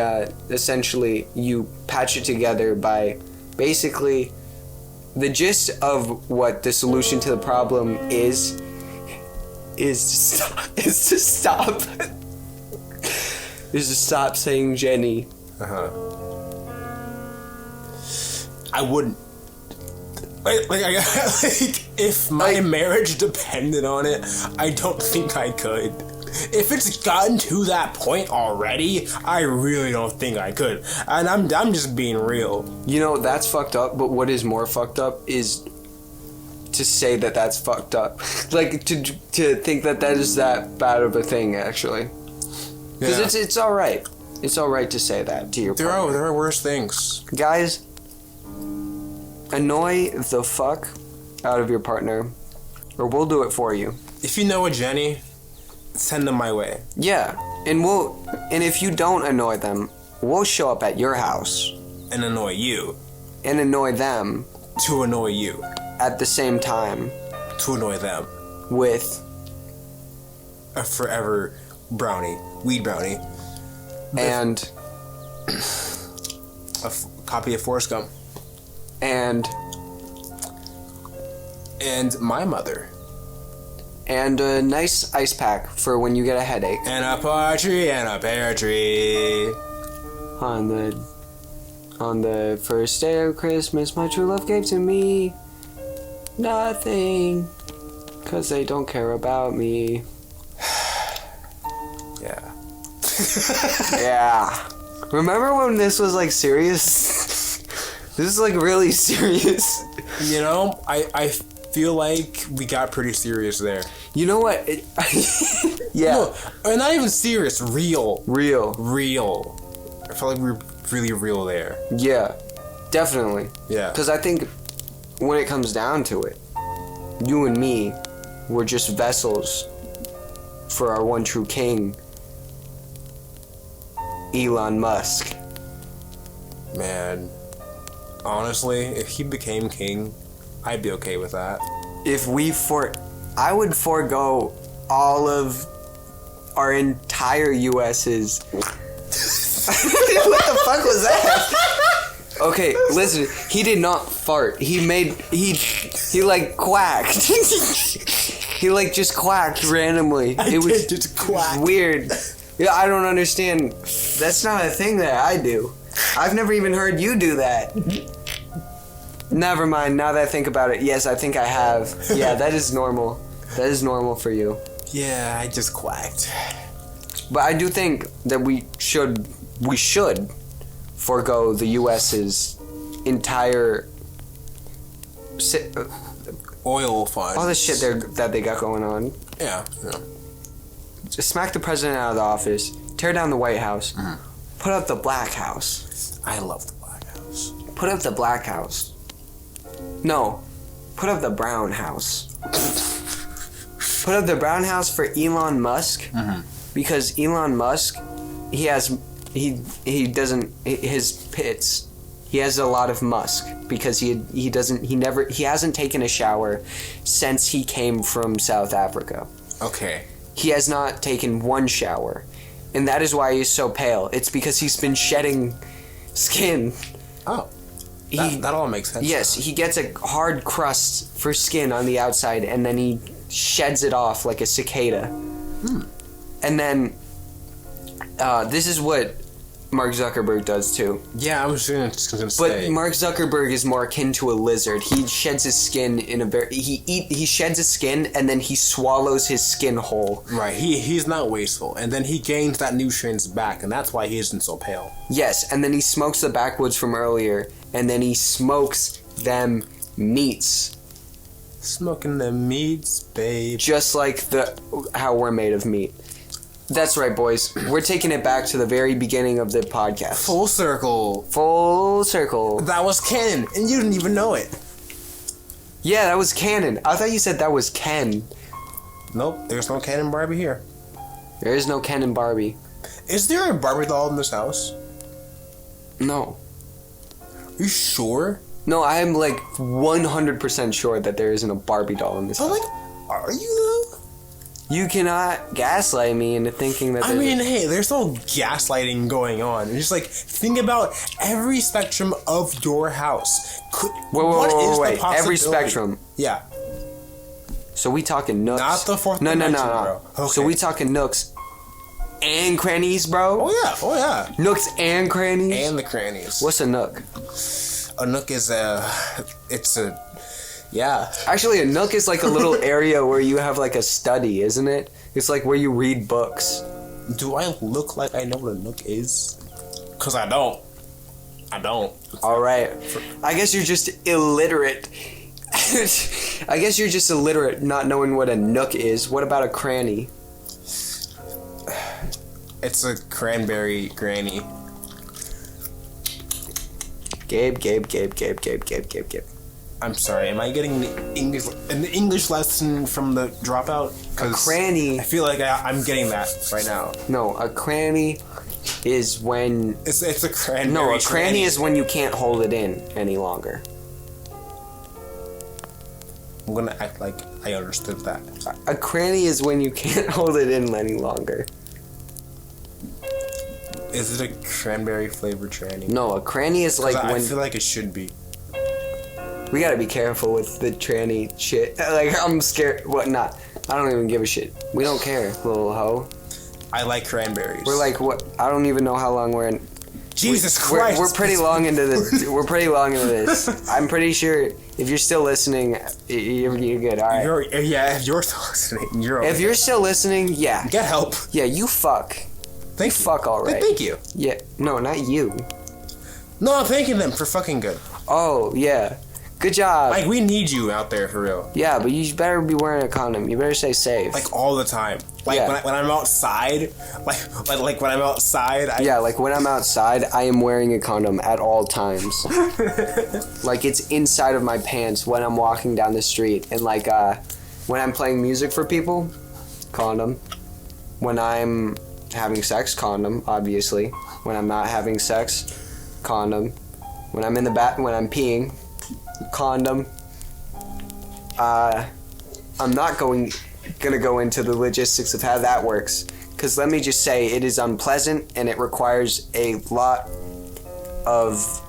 essentially, you patch it together by basically... The gist of what the solution to the problem is to stop saying Jenny. I wouldn't. If my marriage depended on it, I don't think I could. If it's gotten to that point already, I really don't think I could. And I'm just being real. You know, that's fucked up, but what is more fucked up is to say that that's fucked up. Like, to think that is that bad of a thing, actually. Because it's alright. It's alright to say that to your partner. There are worse things. Guys, annoy the fuck out of your partner, or we'll do it for you. If you know a Jenny, send them my way. Yeah, and if you don't annoy them, we'll show up at your house and annoy you, and annoy them to annoy you at the same time, to annoy them with a forever brownie, weed brownie, and a copy of Forrest Gump, and my mother. And a nice ice pack for when you get a headache. And a par tree and a pear tree. On the first day of Christmas, my true love gave to me nothing, 'cause they don't care about me. Yeah. Yeah. Remember when this was, like, serious? This is, like, really serious. You know, I feel like we got pretty serious there. You know what? Yeah. No, not even serious. Real. I felt like we were really real there. Yeah. Definitely. Yeah. Because I think when it comes down to it, you and me were just vessels for our one true king, Elon Musk. Man, honestly, if he became king, I'd be okay with that. I would forego all of our entire US's. What the fuck was that? Okay, listen. He did not fart. He like quacked. He like just quacked randomly. It was just quack. Weird. Yeah, I don't understand. That's not a thing that I do. I've never even heard you do that. Never mind. Now that I think about it, yes, I think I have. Yeah, that is normal. That is normal for you. Yeah, I just quacked. But I do think that we should forego the U.S.'s entire Oil funds. all the shit that they got going on. Yeah. Just smack the president out of the office, tear down the White House, put up the Black House. I love the Black House. Put up the Black House. No, put up the Brown House. Put up the Brown House for Elon Musk, because Elon Musk, he has a lot of musk because he hasn't taken a shower since he came from South Africa. Okay. He has not taken one shower, and that is why he's so pale. It's because he's been shedding skin. Oh. That all makes sense. Yes, he gets a hard crust for skin on the outside, and then he sheds it off like a cicada. And then this is what Mark Zuckerberg does too. Yeah, I was just gonna say. But Mark Zuckerberg is more akin to a lizard. He sheds his skin he sheds his skin and then he swallows his skin whole. Right, he's not wasteful, and then he gains that nutrients back, and that's why he isn't so pale. Yes, and then he smokes the backwoods from earlier, and then he smokes them meats. Smoking the meats, babe. Just like how we're made of meat. That's right, boys. We're taking it back to the very beginning of the podcast. Full circle. Full circle. That was canon, and you didn't even know it. Yeah, that was canon. I thought you said that was Ken. Nope, there's no Ken and Barbie here. There is no Ken and Barbie. Is there a Barbie doll in this house? No. Are you sure? No, I am like 100% sure that there isn't a Barbie doll in this house. Are you though? You cannot gaslight me into thinking that. I mean, hey, there's no gaslighting going on. It's just like, think about every spectrum of your house. Wait. Every spectrum. Yeah. So we talking nooks? Not the fourth dimension, bro. Okay. So we talking nooks and crannies, bro? Oh yeah. Nooks and crannies? And the crannies. What's a nook? A nook is yeah. Actually, a nook is like a little area where you have like a study, isn't it? It's like where you read books. Do I look like I know what a nook is? Because I don't. Alright. I guess you're just illiterate. I guess you're just illiterate not knowing what a nook is. What about a cranny? It's a cranberry granny. Gabe. I'm sorry, am I getting an English lesson from the dropout? A cranny. I feel like I'm getting that right now. No, a cranny is when... It's a cranberry. No, a cranny is when you can't hold it in any longer. I'm gonna act like I understood that. A cranny is when you can't hold it in any longer. Is it a cranberry flavored tranny? No, a cranny is like when... I feel like it should be. We gotta be careful with the tranny shit. Like, I'm scared. What? Not. I don't even give a shit. We don't care, little hoe. I like cranberries. We're like, what? I don't even know how long we're in. Jesus Christ. We're pretty long into this. We're pretty long into this. I'm pretty sure if you're still listening, you're good. All right. If you're still listening, you're okay. If you're still listening, yeah. Get help. Yeah, you fuck. Thank you. Fuck all right. Thank you. Yeah. No, not you. No, I'm thanking them for fucking good. Oh, yeah. Good job. Like, we need you out there for real. Yeah, but you better be wearing a condom. You better stay safe. Like, all the time. Like, yeah. when I'm outside, like when I'm outside, like when I'm outside, I am wearing a condom at all times. Like, it's inside of my pants when I'm walking down the street. And, like, when I'm playing music for people, condom. When I'm having sex, condom, obviously. When I'm not having sex, condom. when I'm when I'm peeing, condom. I'm not gonna go into the logistics of how that works, because let me just say it is unpleasant and it requires a lot of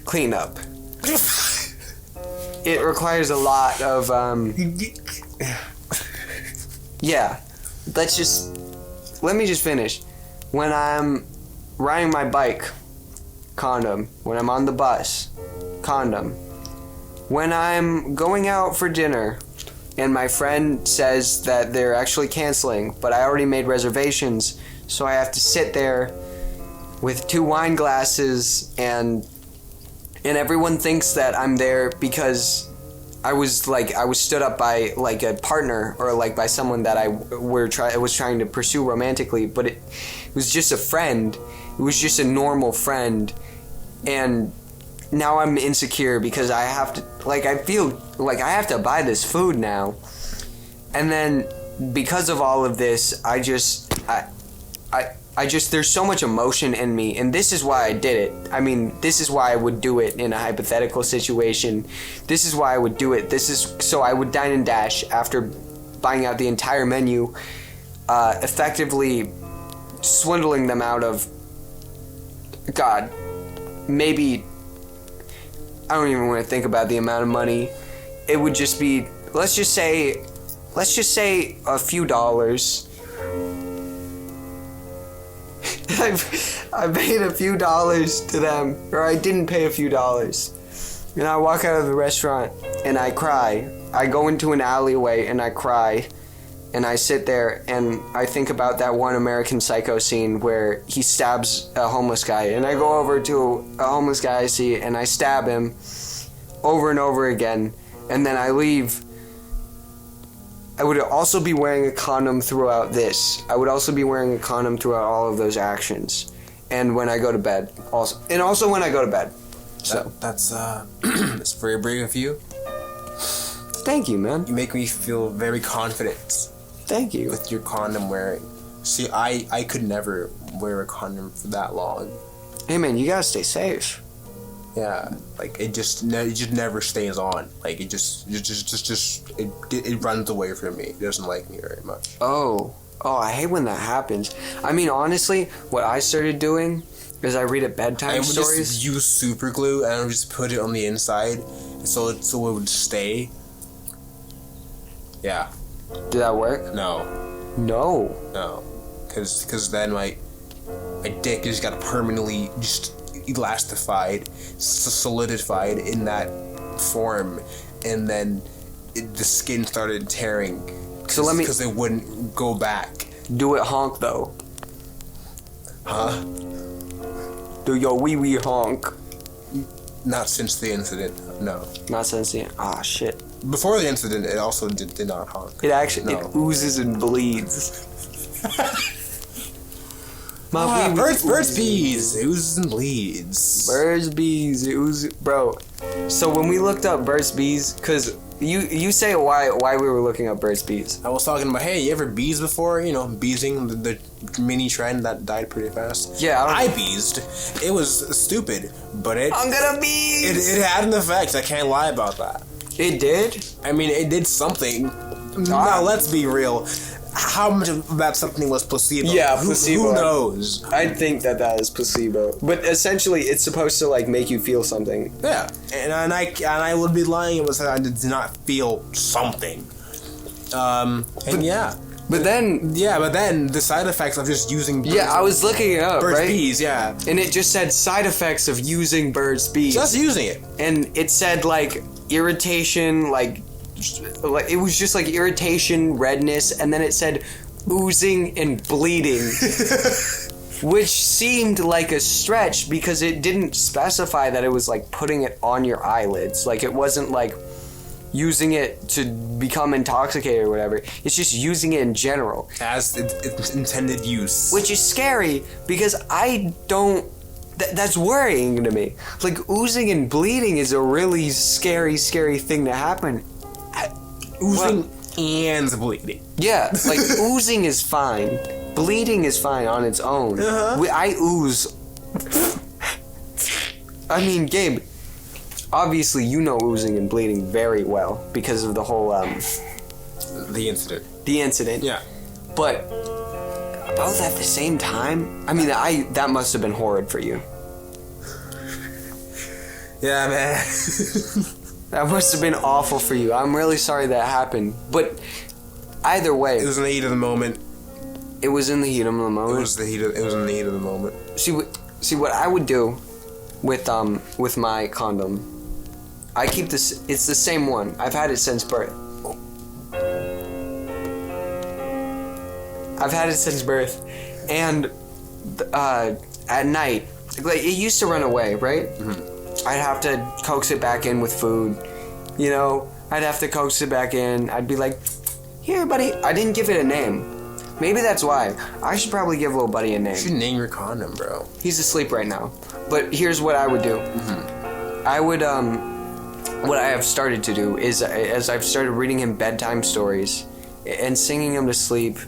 cleanup. It requires a lot of yeah. Let me just finish. When I'm riding my bike, condom. When I'm on the bus, condom. When I'm going out for dinner and my friend says that they're actually canceling, but I already made reservations, so I have to sit there with 2 wine glasses and everyone thinks that I'm there because I was stood up by like a partner or like by someone that I was trying to pursue romantically, but it was just a friend. It was just a normal friend, and now I'm insecure because I have to, I feel like I have to buy this food now. And then because of all of this, I just, there's so much emotion in me, and this is why I did it. I mean, this is why I would do it in a hypothetical situation. This is why I would do it. This is so I would dine and dash after buying out the entire menu, effectively swindling them out of, God, maybe, I don't even want to think about the amount of money. It would just be, let's just say a few dollars. I paid a few dollars to them, or I didn't pay a few dollars. And I walk out of the restaurant and I cry. I go into an alleyway and I cry. And I sit there and I think about that one American Psycho scene where he stabs a homeless guy. And I go over to a homeless guy I see and I stab him over and over again. And then I leave. I would also be wearing a condom throughout this. I would also be wearing a condom throughout all of those actions. And when I go to bed. Also when I go to bed. So that's it's very brave of you. Thank you, man. You make me feel very confident. Thank you. With your condom wearing. See, I could never wear a condom for that long. Hey man, you gotta stay safe. Yeah, like it just never stays on. Like it runs away from me. It doesn't like me very much. Oh, I hate when that happens. I mean, honestly, what I started doing is I read at bedtime stories. I would just use super glue and I would just put it on the inside, so it would stay. Yeah. Did that work? No. Because then my dick just got permanently just elastified, solidified in that form, and then the skin started tearing. Because it wouldn't go back. Do it honk though. Huh? Do your wee wee honk? Not since the incident. No. Not since the shit. Before the incident, it also did not honk. It actually it oozes and bleeds. Birds bees. It oozes and bleeds. Birds bees. It oozes, bro. So when we looked up birds bees, because you say why we were looking up birds bees. I was talking about, hey, you ever bees before? You know, beesing, the mini trend that died pretty fast. Yeah, I beesed. It was stupid, but I'm gonna bees. It had an effect. I can't lie about that. It did? I mean, it did something. Now, let's be real. How much of that something was placebo? Yeah, placebo. Who knows? I think that is placebo. But essentially, it's supposed to, make you feel something. Yeah. And I would be lying if I said I did not feel something. But then the side effects of just using birds. Yeah, I was looking it up, birds right? bees, yeah. And it just said side effects of using birds bees. Just using it. And it said, irritation, it was just irritation, redness, and then it said oozing and bleeding, which seemed like a stretch because it didn't specify that it was putting it on your eyelids. It wasn't using it to become intoxicated or whatever. It's just using it in general. As its intended use. Which is scary because I don't... that's worrying to me. Oozing and bleeding is a really scary thing to happen. Oozing and bleeding. Yeah, oozing is fine. Bleeding is fine on its own. Uh-huh. I ooze. I mean, Gabe, obviously you know oozing and bleeding very well because of the whole, The incident. the incident. Yeah. But both at the same time, I mean, that must have been horrid for you. Yeah, man. That must have been awful for you. I'm really sorry that happened. But either way, It was in the heat of the moment. it was in the heat of the It moment. was in the heat of the moment. See what I would do with my condom. I keep this. It's the same one. I've had it since birth. And at night, like it used to run away, right? Mm-hmm. I'd have to coax it back in with food. You know, I'd have to coax it back in. I'd be like, "Here, buddy." I didn't give it a name. Maybe that's why. I should probably give little buddy a name. You should name your condom, bro. He's asleep right now. But here's what I would do. I would, what I have started to do is, as I've started reading him bedtime stories and singing him to sleep,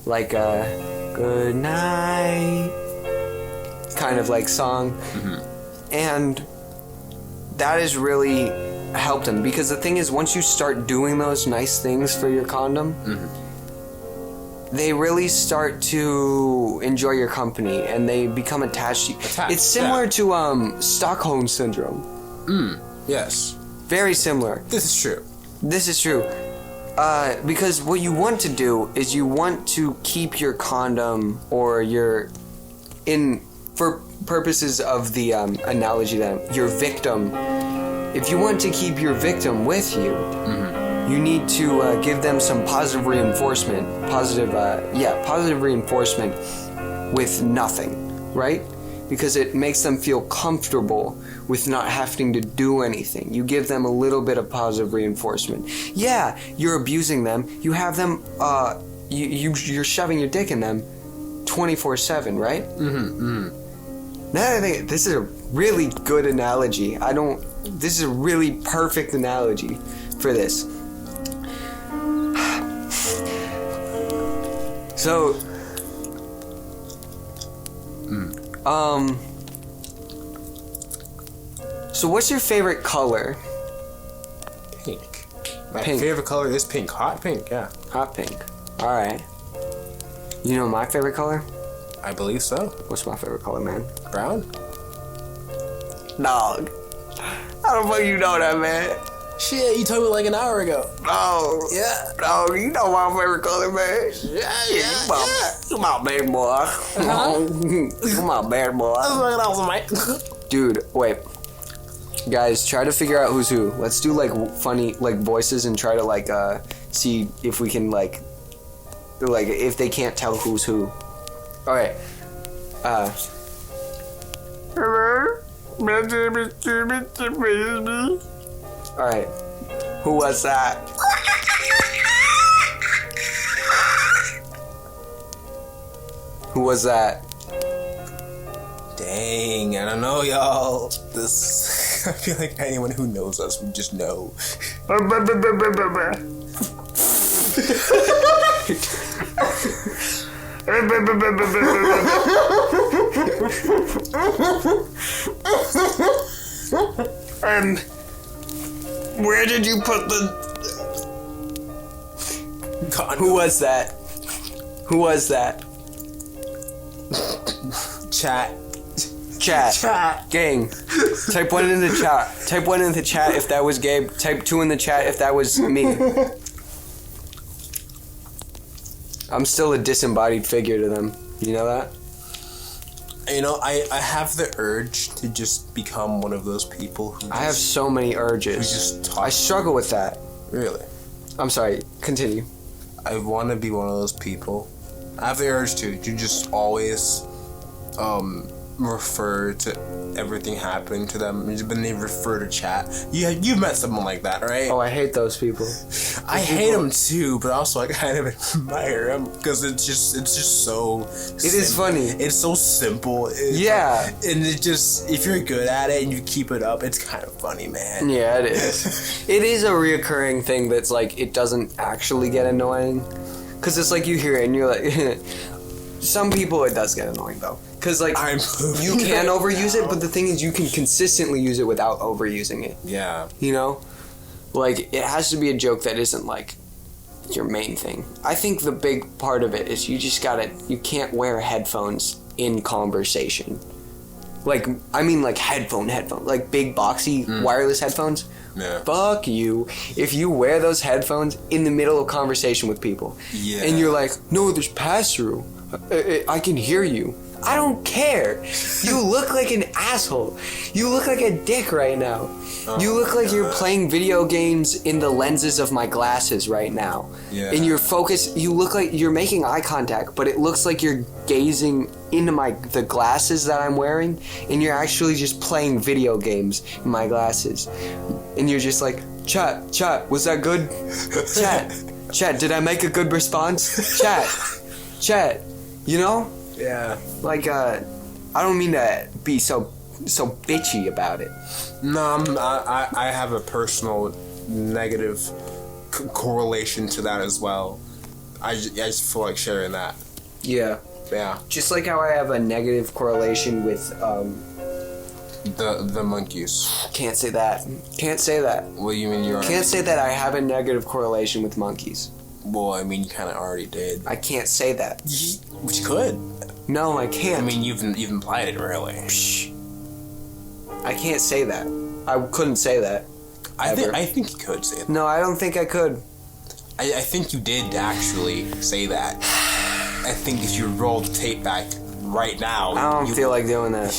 like a good night kind of like song. And that has really helped him. Because the thing is, once you start doing those nice things for your condom, they really start to enjoy your company and they become attached to you. It's similar to Stockholm Syndrome. Yes. Very similar. This is true. This is true. Because what you want to do is you want to keep your condom or for purposes of the analogy that your victim, if you want to keep your victim with you, you need to give them some positive reinforcement. Positive reinforcement with nothing, right? Because it makes them feel comfortable with not having to do anything. You give them a little bit of positive reinforcement. Yeah, you're abusing them. You have them, you're shoving your dick in them 24/7, right? Now I think this is a really good analogy. This is a really perfect analogy for this. So, so what's your favorite color? Pink. My Pink. favorite color is pink. Hot pink, yeah. Hot pink. Alright. You know my favorite color? I believe so. What's my favorite color, man? Brown? Dog. How the fuck you know that, man? Shit, you told me like an hour ago. Oh. Yeah. Dog, you know my favorite color, man. You my bad boy. You my bad boy. That's fucking awesome, mate. Dude, wait. Guys, try to figure out who's who. Let's do like funny like voices and try to like see if we can like if they can't tell who's who. All right. Hello. My name is Jimmy. All right. Who was that? Who was that? Dang, I don't know, y'all. I feel like anyone who knows us would just know. And where did you put the... Condom. Who was that? Who was that? Chat. Gang. Type 1 in the chat. Type 1 in the chat if that was Gabe. Type 2 in the chat if that was me. I'm still a disembodied figure to them. You know that? You know, I have the urge to just become one of those people who I have so many urges. who just talk. I struggle with that. Really? I'm sorry. Continue. I want to be one of those people. I have the urge to just always refer to everything happening to them. When they refer to chat. You've met someone like that, right? Oh, I hate those people. I hate them too, but also I kind of admire them because it's just so. It is funny. It's so simple. Yeah. And it just, if you're good at it and you keep it up, it's kind of funny, man. Yeah, it is. It is a reoccurring thing that's like it doesn't actually get annoying, because it's like you hear it and you're like. Some people it does get annoying though. Because, like, you can overuse it, but the thing is you can consistently use it without overusing it. Yeah. You know? Like, it has to be a joke that isn't, like, your main thing. I think the big part of it is you can't wear headphones in conversation. Like, I mean, like, headphone, like, big, boxy, wireless headphones. Yeah. Fuck you. If you wear those headphones in the middle of conversation with people, and you're like, no, there's pass-through. I can hear you. I don't care. You look like an asshole. You look like a dick right now. You look like you're playing video games in the lenses of my glasses right now. Yeah. And you're focused. You look like you're making eye contact, but it looks like you're gazing into the glasses that I'm wearing, and you're actually just playing video games in my glasses. And you're just like, chat, was that good? Chat, did I make a good response? Chat, you know? Yeah. Like, I don't mean to be so bitchy about it. No, I have a personal negative correlation to that as well. I just feel like sharing that. Yeah. Yeah. Just like how I have a negative correlation with, The monkeys. Can't say that. What do you mean you are? Can't say that I have a negative correlation with monkeys. Well, I mean, you kind of already did. I can't say that. Which you could. No, I can't. I mean, you've implied it, really. Psh. I can't say that. I couldn't say that. I think you could say that. No, I don't think I could. I think you did actually say that. I think if you roll the tape back right now, I don't feel like doing that.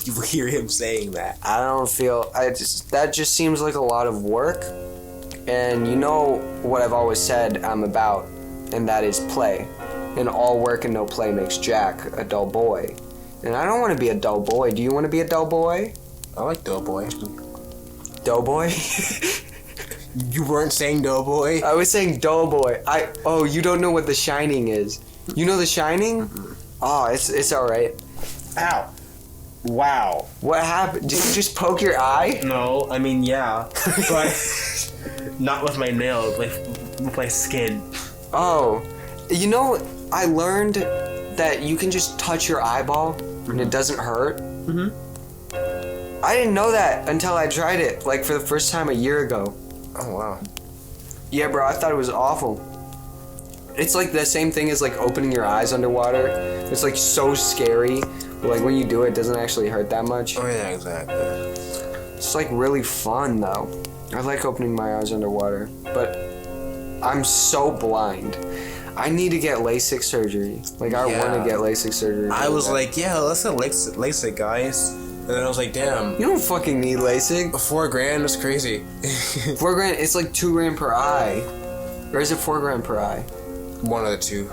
You hear him saying that. I don't feel. That just seems like a lot of work. And you know what I've always said I'm about, and that is play. And all work and no play makes Jack a dull boy. And I don't want to be a dull boy. Do you want to be a dull boy? I like Doughboy. Doughboy? You weren't saying Doughboy? I was saying Doughboy. Oh, you don't know what The Shining is. You know The Shining? Mm-hmm. Oh, it's alright. Ow. Wow. What happened? Did you just poke your eye? No, I mean, yeah. But not with my nails, with my skin. Oh. You know, I learned that you can just touch your eyeball and it doesn't hurt. Mm-hmm. I didn't know that until I tried it, like, for the first time a year ago. Oh, wow. Yeah, bro, I thought it was awful. It's like the same thing as, like, opening your eyes underwater. It's, like, so scary. But, like, when you do it, it doesn't actually hurt that much. Oh, yeah, exactly. It's, like, really fun, though. I like opening my eyes underwater. But I'm so blind. I need to get LASIK surgery. Like, I want to get LASIK surgery. I was like, yeah, let's get LASIK, guys. And then I was like, damn. You don't fucking need LASIK. $4,000, that's crazy. $4,000, it's like $2,000 per eye. Or is it $4,000 per eye? One of the two.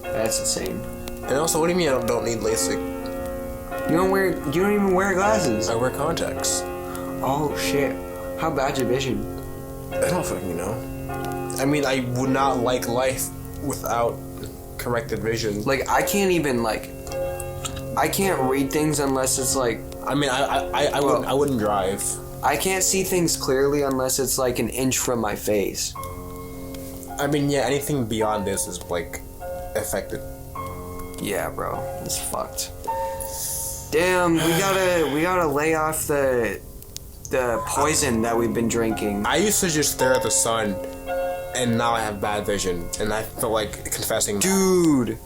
That's insane. And also, what do you mean I don't need LASIK? You don't even wear glasses. I wear contacts. Oh shit. How bad's your vision? I don't fucking know. I mean, I would not like life without corrected vision. Like, I can't even, like, I can't read things unless it's like... I mean, I wouldn't drive. I can't see things clearly unless it's like an inch from my face. I mean, yeah, anything beyond this is, like, affected. Yeah, bro. It's fucked. Damn, we gotta lay off the poison that we've been drinking. I used to just stare at the sun, and now I have bad vision, and I feel like confessing. Dude,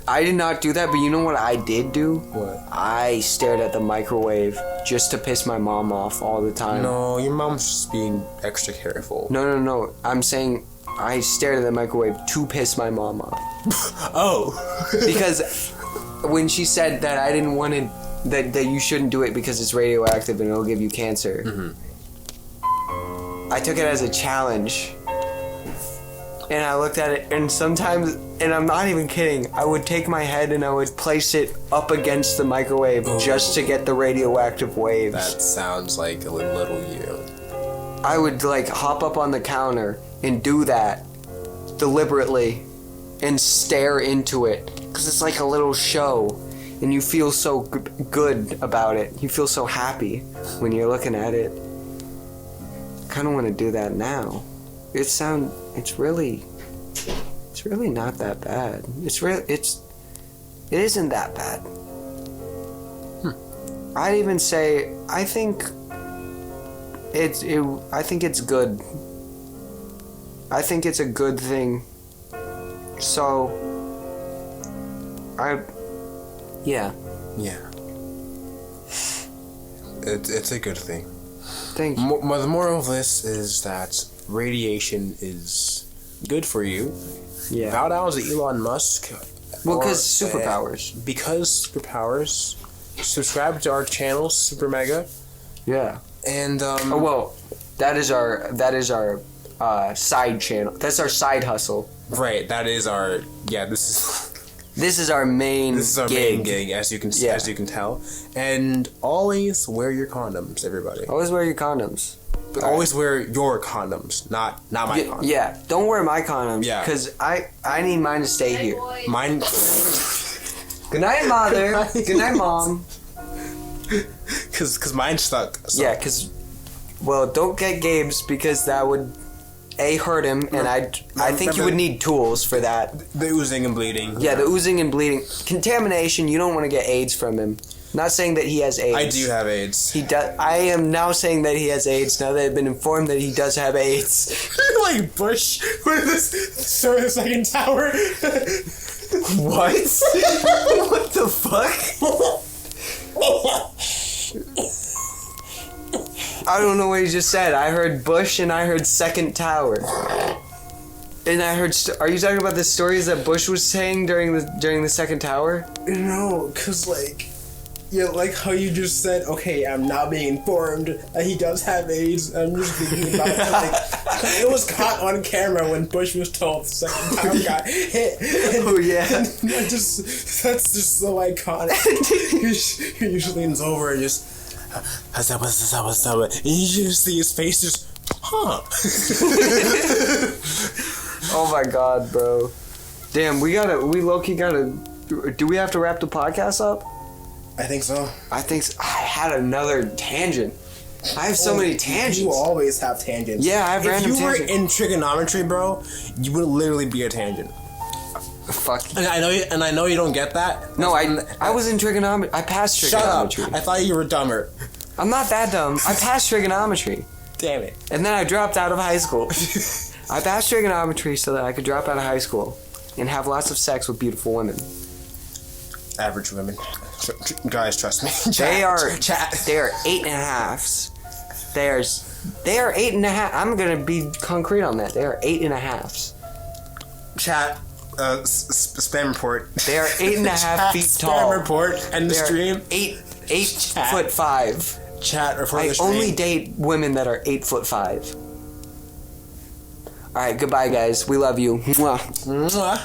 I did not do that, but you know what I did do? What? I stared at the microwave just to piss my mom off all the time. No, your mom's just being extra careful. No. I'm saying I stared at the microwave to piss my mom off. Oh. Because when she said that I didn't want to, that you shouldn't do it because it's radioactive and it'll give you cancer, I took it as a challenge. And I looked at it, and sometimes, and I'm not even kidding, I would take my head and I would place it up against the microwave just to get the radioactive waves. That sounds like a little you. I would, like, hop up on the counter and do that deliberately and stare into it, because it's like a little show, and you feel so good about it. You feel so happy when you're looking at it. I kind of want to do that now. It's really It's really not that bad. It isn't that bad. I'd even say I think it's good. I think it's a good thing. So yeah. It's a good thing. Thank you. The moral of this is that radiation is good for you. Yeah. Bow down to Elon Musk. Well, because superpowers. Because superpowers. Subscribe to our channel, Super Mega. Yeah. And that is our side channel. That's our side hustle. Right. That is our This is our main. This is our gig. main gig, as you can tell. And always wear your condoms, everybody. Always wear your condoms. But always wear your condoms, not my condoms. Yeah, don't wear my condoms. Yeah. Because I need mine to stay here. Mine. Good night, mother. Good night, mom. Cause mine stuck. So. Yeah, don't get Gabe's because that would hurt him, and I think you would need tools for that. The oozing and bleeding. Yeah, the oozing and bleeding, contamination. You don't want to get AIDS from him. Not saying that he has AIDS. I do have AIDS. He does. I am now saying that he has AIDS. Now that I've been informed that he does have AIDS. Like Bush with this second tower. What? What the fuck? I don't know what you just said. I heard Bush and I heard second tower. And I heard. Are you talking about the stories that Bush was saying during the second tower? No, cause like how you just said. Okay, I'm not being informed that he does have AIDS. I'm just thinking about it was caught on camera when Bush was told the second tower got hit. Oh yeah. That's just so iconic. He usually leans over and just. And you just see his face just, Oh my god, bro. Damn, we low-key gotta, do we have to wrap the podcast up? I think so. I had another tangent. I have so many tangents. You always have tangents. Yeah, I have random tangents. If you were in trigonometry, bro, you would literally be a tangent. Fuck. And I know you don't get that. No, I was in trigonometry. I passed trigonometry. Shut up. I thought you were dumber. I'm not that dumb. I passed trigonometry. Damn it. And then I dropped out of high school. I passed trigonometry so that I could drop out of high school and have lots of sex with beautiful women. Average women. Guys, trust me. They are 8.5s. They are 8.5. I'm gonna be concrete on that. They are 8.5s. Chat. Spam report. They are 8.5 feet tall. Spam report and the stream. 8'5". Chat report. I only date women that are 8'5". All right, goodbye, guys. We love you. Mwah. Mwah.